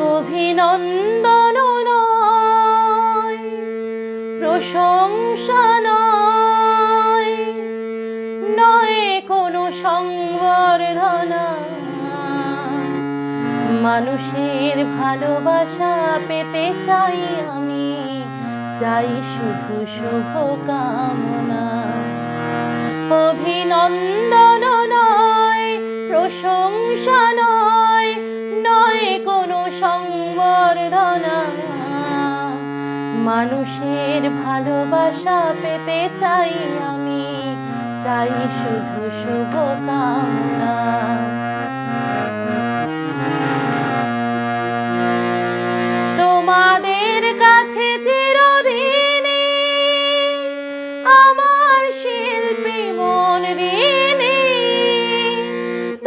অভিনন্দন নয়, প্রশংসা নয়, নয় কোনো সংবর্ধনা। মানুষের ভালোবাসা পেতে চাই আমি, চাই শুধু শুভকামনা। অভিনন্দন নয়, প্রশংসা নয়, নয় কোনো সংবর্ধনা। মানুষের ভালোবাসা পেতে চাই আমি, চাই শুধু শুভকামনা। তোমাদের কাছে চিরদিনই আমার শিল্পী মন ঋণী।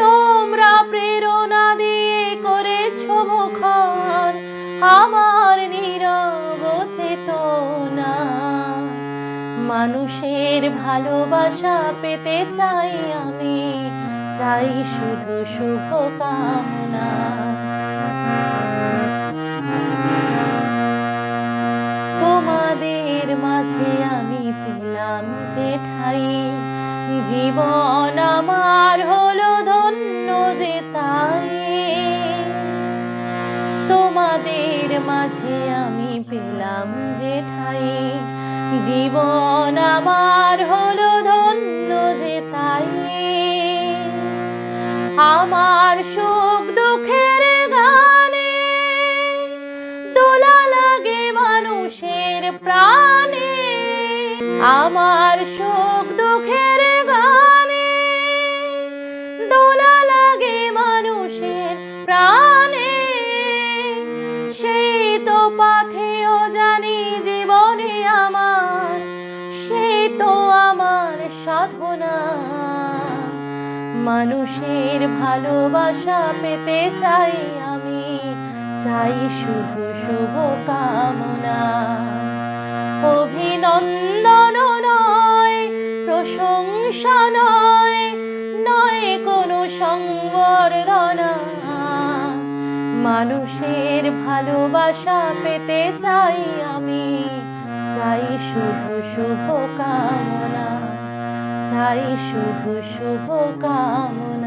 তোমরা প্রেরণা দিয়ে করেছো মুখর আমার নীরব চেতনা। মানুষের ভালোবাসা পেতে চাই আমি, চাই শুধু শুভকামনা। তোমাদের মাঝে আমি পেলাম যে ঠাই, জীবন আমার হলো ধন্য যে তাই। তোমাদের মাঝে আমি পেলাম যে ঠাই, জীবন আমার হলো ধন্য যে তাই। আমার সুখ দুঃখের গানে দোলা লাগে মানুষের প্রাণে। আমার সুখ দুঃখের গানে দোলা লাগে মানুষের প্রাণে। সেই তো পাথেও জানি জীবনে আমার, সেই তো আমার সাধনা। মানুষের ভালোবাসা পেতে চাই আমি, চাই শুধু শুভকামনা। অভিনন্দন নয়, প্রশংসা নয়, নয় কোনো সংবর্ধনা। মানুষের ভালোবাসা পেতে চাই আমি, চাই শুধু শুভকামনা, চাই শুধু শুভকামনা।